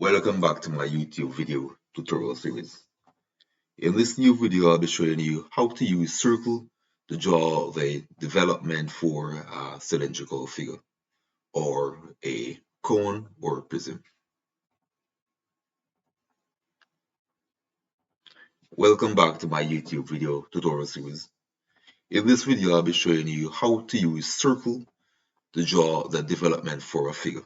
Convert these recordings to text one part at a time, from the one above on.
Welcome back to my YouTube video tutorial series. In this new video, I'll be showing you how to use circle to draw the development for a cylindrical figure or a cone or prism. Welcome back to my YouTube video tutorial series. In this video, I'll be showing you how to use circle to draw the development for a figure.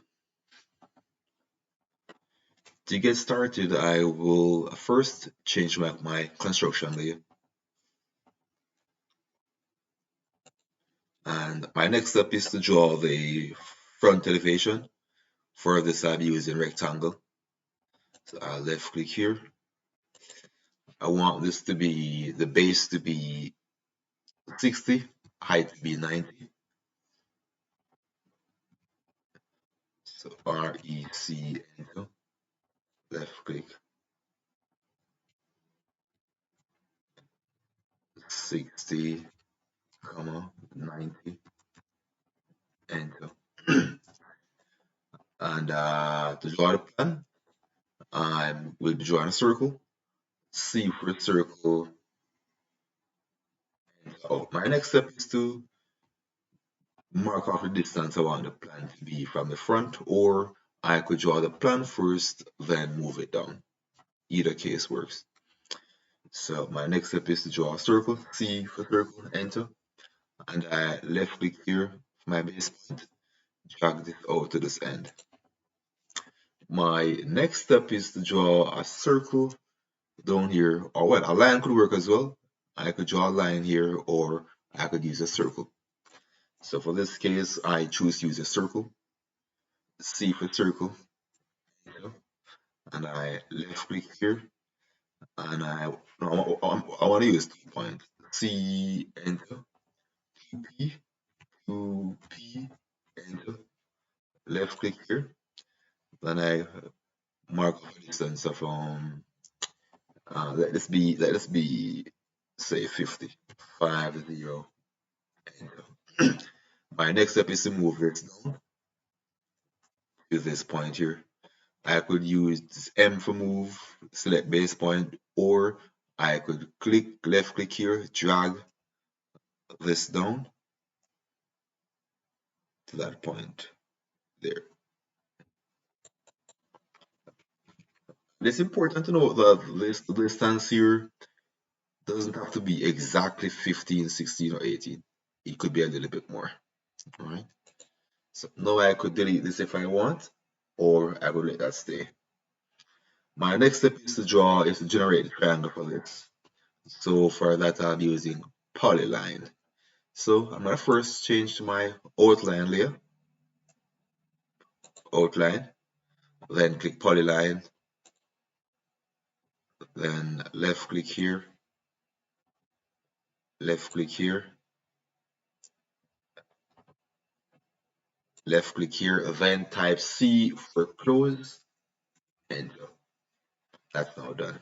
To get started, I will first change my construction layer. And my next step is to draw the front elevation. For this, I'll be using rectangle. So I'll left click here. I want this to be the base to be 60, height to be 90. So REC enter, left click, 60, 90, enter. And to draw the plan, I will be drawing a circle. C for circle. So my next step is to mark off the distance I want the plan to be from the front, or I could draw the plan first, then move it down. Either case works. So my next step is to draw a circle, C for circle, enter, and I left click here for my base point, drag this out to this end. My next step is to draw a circle down here, or well, a line could work as well. I could draw a line here, or I could use a circle. So for this case, I choose to use a circle, C for circle, and I left click here, and I want to use 2 points, C, enter, 2P, 2P, enter, left click here, then I mark off a distance of let this be say 50, 50, enter. My next step is to move this down to this point here. I could use M for move, select base point, or I could left click here, drag this down to that point there. It's important to note that this distance here doesn't have to be exactly 15, 16, or 18. It could be a little bit more. All right. So now I could delete this if I want, or I would let that stay. My next step is to generate the triangle for this. So for that, I'll be using polyline. So I'm gonna first change to my outline layer, outline, then click polyline, then left click here, left click here, left click here, then type C for close, enter. That's now done.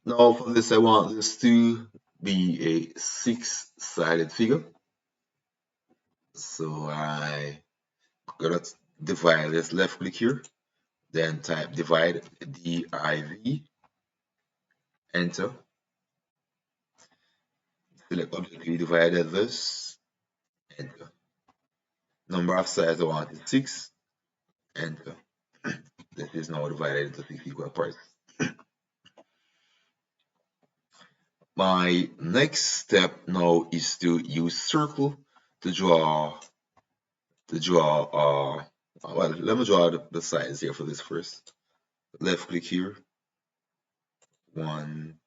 Now for this, I want this to be a 6-sided figure. So I gonna divide this, left click here, then type divide, D-I-V, enter. Select object to be divided this, enter. Number of sides I want is 6, enter. This is now divided into 6 equal parts. My next step now is to use circle to draw well, let me draw the sides here for this first. Left click here, 1,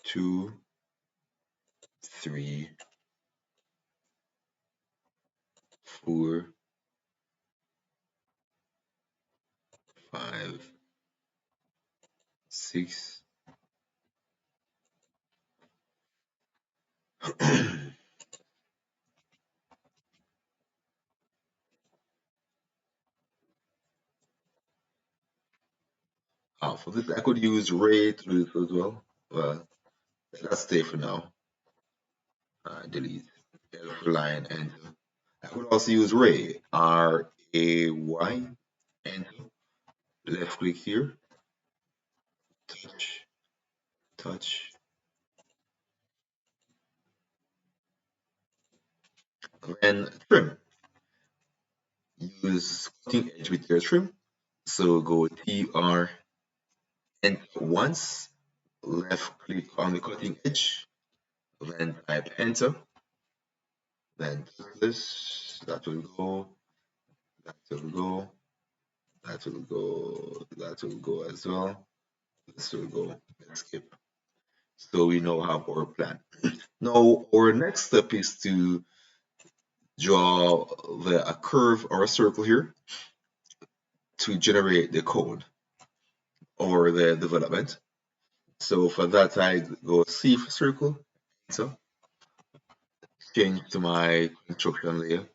2, 3, 4, 5, 6. For this, I could use Ray to do this as well. Well, let's stay for now. Delete L for line, enter. I could also use Ray, R-A-Y, enter. left click here, touch, touch, then trim. Use cutting edge with your trim. So go TR and once, left click on the cutting edge, then type enter, then this, that will go, that will go, that will go, that will go as well, this will go, escape. So we now have our plan. Now our next step is to draw a curve or a circle here to generate the code or the development. So for that I go C for circle, enter, change to my construction layer,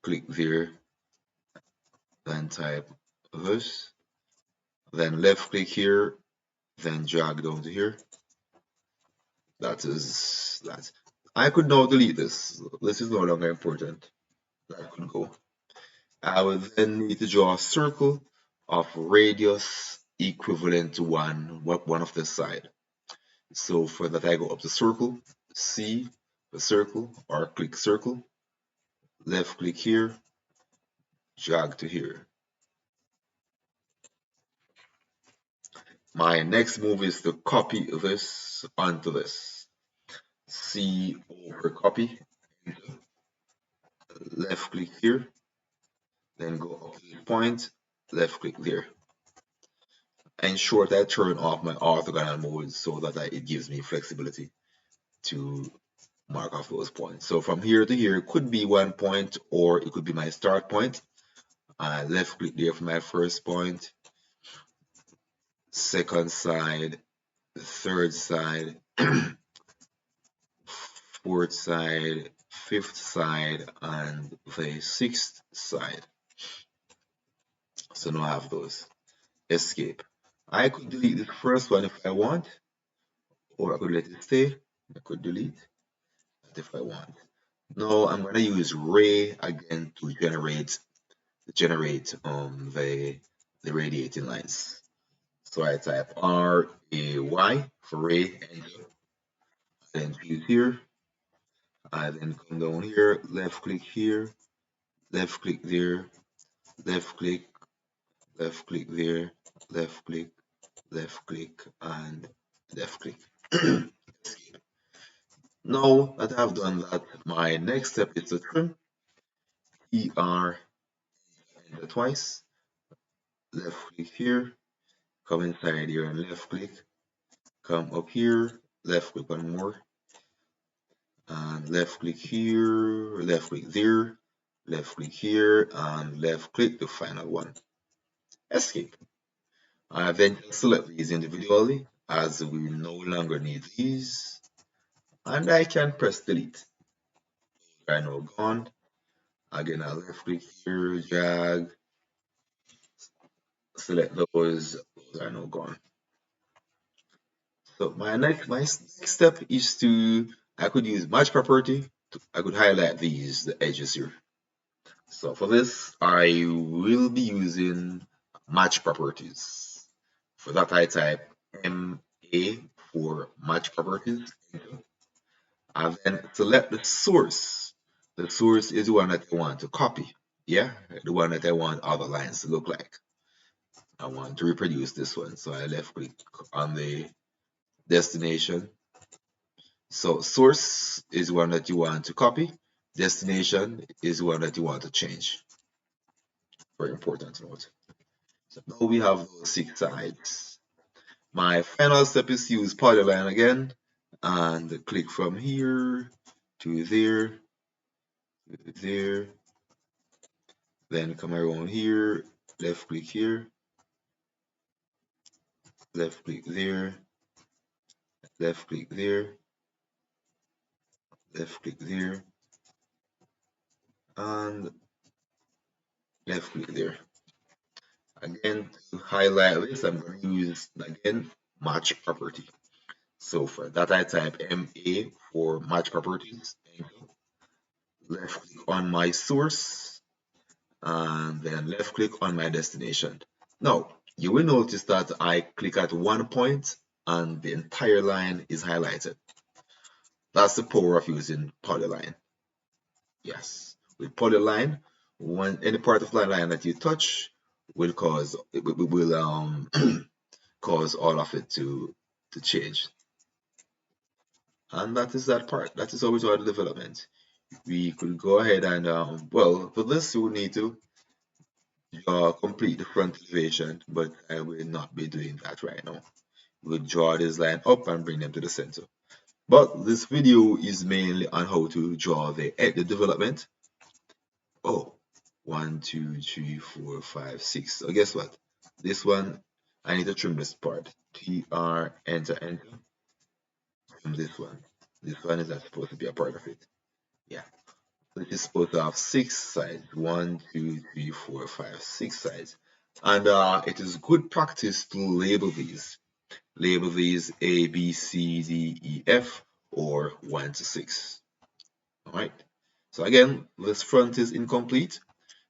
click there, then type this, then left click here, then drag down to here. That is that. I could now delete this. This is no longer important. That could go. I will then need to draw a circle of radius equivalent to one of the side. So for that I go up to circle, C the circle, or click circle, left click here, drag to here. My next move is to copy this onto this. C over copy, left click here, then go up to the point, left click there. Ensure that I turn off my orthogonal mode so that it gives me flexibility to mark off those points. So from here to here could be one point or it could be my start point. Left click there for my first point, second side, third side, fourth side, fifth side, and the sixth side. So now I have those. Escape. I could delete the first one if I want, or I could let it stay. I could delete it if I want. Now I'm gonna use ray again to generate the radiating lines. So I type RAY for ray, enter, then choose here. I then come down here, left click here, left click there, left click, left click there, left click, left click, and left click. Now that I've done that, my next step is to trim. ER, enter twice, left click here, come inside here and left click, come up here, left click one more, and left click here, left click there, left click here, and left click the final one. Escape. I then select these individually as we no longer need these, and I can press delete. They're now gone. Again, I left click here, drag, select those are now gone. So my next step is to I could use match property. I could highlight the edges here. So for this, I will be using match properties. For that, I type MA for match properties. And then select the source. The source is the one that I want to copy. Yeah, the one that I want other lines to look like. I want to reproduce this one. So I left click on the destination. So source is one that you want to copy. Destination is one that you want to change. Very important to note. So now we have those 6 sides. My final step is to use polyline again and click from here to there, there, then come around here, left click here, left click there, left click there, left click there, and left click there. Again, to highlight this, I'm going to use again match property. So for that, I type MA for match properties. Left click on my source, and then left click on my destination. Now, you will notice that I click at one point and the entire line is highlighted. That's the power of using polyline. Yes, with polyline, when any part of the line that you touch will cause will cause all of it to change. And that is that part. That is how we do our development. We could go ahead and well, for this you will need to complete the front elevation, but I will not be doing that right now. We'll draw this line up and bring them to the center. But this video is mainly on how to draw the development. Oh, 1, 2, 3, 4, 5, 6. So guess what? This one, I need to trim this part. TR, enter, enter. Trim this one. This one is not supposed to be a part of it. Yeah. So this is supposed to have 6 sides. 1, 2, 3, 4, 5, 6 sides. And it is good practice to label these. Label these A, B, C, D, E, F, or 1 to 6. Alright. So again, this front is incomplete,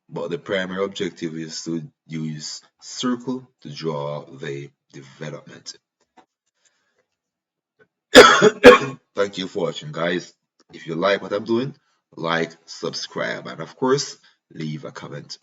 but the primary objective is to use circle to draw the development. Thank you for watching, guys. If you like what I'm doing, like, subscribe, and of course, leave a comment.